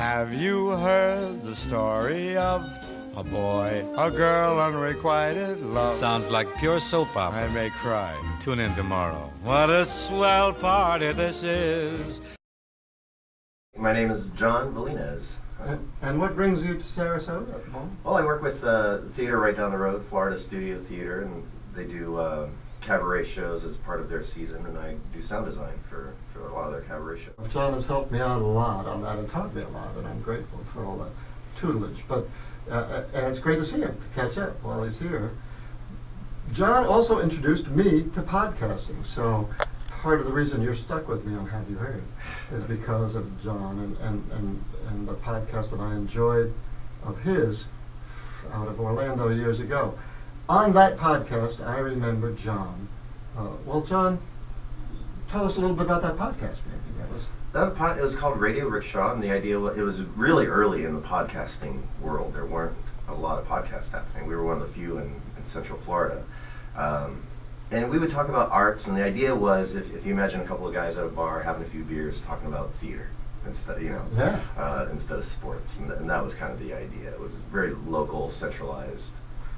Have you heard the story of a boy, a girl, unrequited love? Sounds like pure soap opera. I may cry. Tune in tomorrow. What a swell party this is. My name is John Valines. And what brings you to Sarasota at the moment? Well, I work with the theater right down the road, Florida Studio Theater, and they do cabaret shows as part of their season, and I do sound design for a lot of their cabaret shows. John has helped me out a lot on that and taught me a lot, and I'm grateful for all that tutelage. But and it's great to see him, to catch up while he's here. John also introduced me to podcasting, so part of the reason you're stuck with me on Have You Heard is because of John and the podcast that I enjoyed of his out of Orlando years ago. On that podcast, I remember John. Well, John, tell us a little bit about that podcast, maybe. It was called Radio Rickshaw, and the idea was, it was really early in the podcasting world. There weren't a lot of podcasts happening. We were one of the few in Central Florida. And we would talk about arts, and the idea was, if you imagine a couple of guys at a bar having a few beers talking about theater instead, instead of sports, and that was kind of the idea. It was very local, centralized.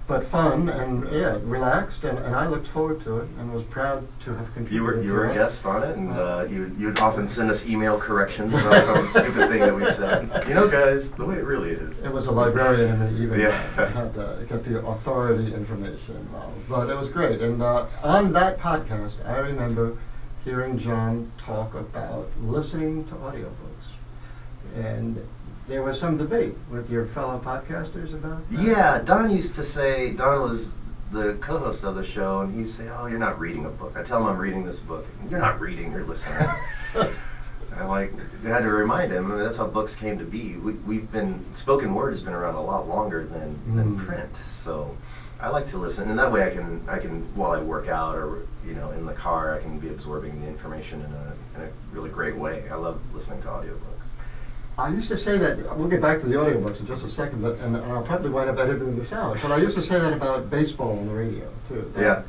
But fun and relaxed, and I looked forward to it and was proud to have contributed. You were a guest on it, and you'd often send us email corrections about some stupid thing that we said. You know, guys, the way it really is. It was a librarian in me, even had to get the authority information involved. But it was great, and on that podcast, I remember hearing John talk about listening to audiobooks, and there was some debate with your fellow podcasters about that. Yeah, Don was the co-host of the show, and he'd say, "Oh, you're not reading a book." I tell him I'm reading this book. "You're not reading, you're listening." I'm like, I had to remind him, I mean, that's how books came to be. Spoken word has been around a lot longer than print, so I like to listen, and that way I can while I work out or in the car, I can be absorbing the information in a really great way. I love listening to audiobooks. I used to say that, we'll get back to the audiobooks in just a second, and I'll probably wind up editing this out, but I used to say that about baseball on the radio, too. Yeah.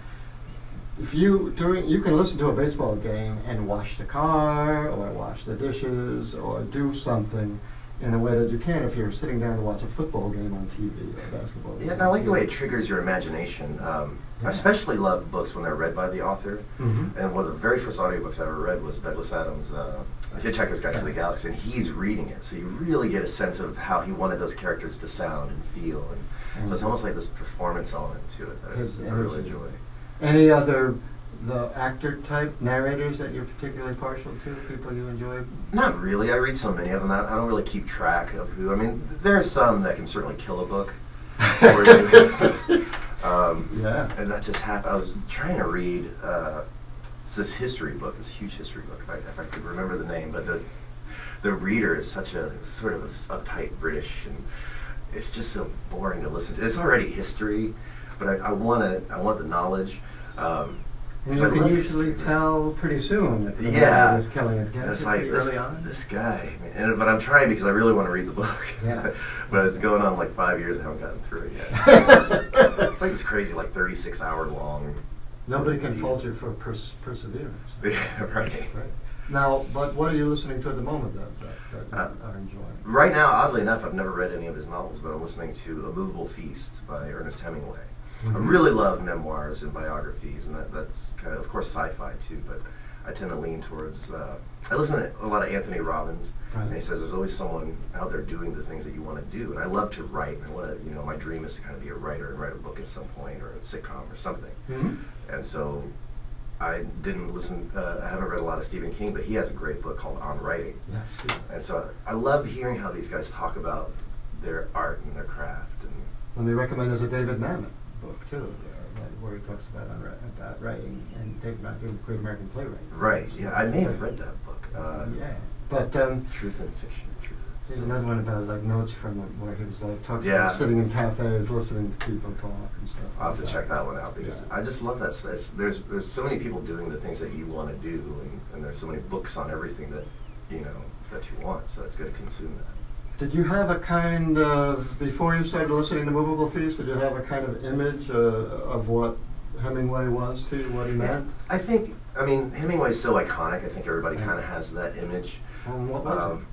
If you can listen to a baseball game and wash the car, or wash the dishes, or do something in a way that you can if you're sitting down to watch a football game on TV or basketball game. Yeah, and I like the way it triggers your imagination. I especially love books when they're read by the author. And one of the very first audiobooks I ever read was Douglas Adams' Hitchhiker's Guide to the Galaxy, and he's reading it, so you really get a sense of how he wanted those characters to sound and feel, and so it's almost like this performance element to it that I really enjoy. Any other actor type narrators that you're particularly partial to, people you enjoy? Not really. I read so many of them. I don't really keep track of who. I mean, there are some that can certainly kill a book for you. And that just happened. I was trying to read this history book, this huge history book, if I could remember the name, but the reader is such a sort of uptight British, and it's just so boring to listen to. It's already history, but I want the knowledge. And you can usually tell pretty soon if the is killing it. It's like early on. This guy, but I'm trying because I really want to read the book. Yeah. But it's going on like 5 years. I haven't gotten through it yet. It's like it's crazy, like 36-hour long. Nobody can fault you for perseverance. Yeah, right. Now, but what are you listening to at the moment that you are enjoying? Right now, oddly enough, I've never read any of his novels, but I'm listening to A Movable Feast by Ernest Hemingway. I really love memoirs and biographies, and that's kind of course, sci-fi too, but I tend to lean towards, I listen to a lot of Anthony Robbins, and he says there's always someone out there doing the things that you want to do, and I love to write. I want to, my dream is to kind of be a writer and write a book at some point, or a sitcom or something. And so I haven't read a lot of Stephen King, but he has a great book called On Writing. Yes. And so I love hearing how these guys talk about their art and their craft. And let me recommend there's a David Mamet book too, where he talks about writing, and David Mamet, great American playwright. Right. Yeah, I may have read that book. But Truth and Fiction. There's another one about like notes from it, where he was talks about sitting in cafes, listening to people talk and stuff. I'll have to check that one out because I just love that. There's so many people doing the things that you want to do, and there's so many books on everything that that you want. So it's good to consume that. Did you have a kind of, before you started listening to Movable Feast, did you have a kind of image of what Hemingway was to you, what he meant? I mean, Hemingway's so iconic, I think everybody kind of has that image. What was it?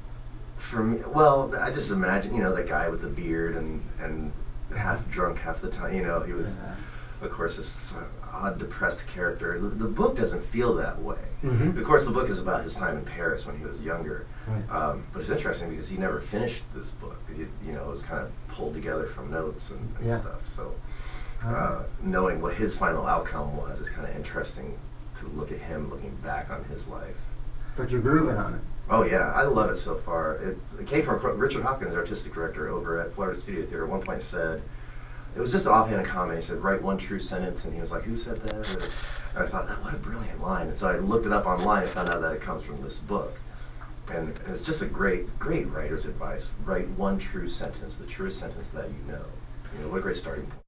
For me, well, I just imagine, the guy with the beard and half drunk half the time. He was, of course, this odd, depressed character. The book doesn't feel that way. Mm-hmm. Of course, the book is about his time in Paris when he was younger. Right. But it's interesting because he never finished this book. It was kind of pulled together from notes and stuff. So knowing what his final outcome was is kind of interesting to look at him looking back on his life. But you're grooving on it. Oh yeah, I love it so far. It came from Richard Hopkins, artistic director over at Florida Studio Theater. At one point said, it was just an offhand comment. He said, "Write one true sentence," and he was like, "Who said that?" And I thought, what a brilliant line. And so I looked it up online and found out that it comes from this book. And it's just a great writer's advice. Write one true sentence, the truest sentence that you know. What a great starting point.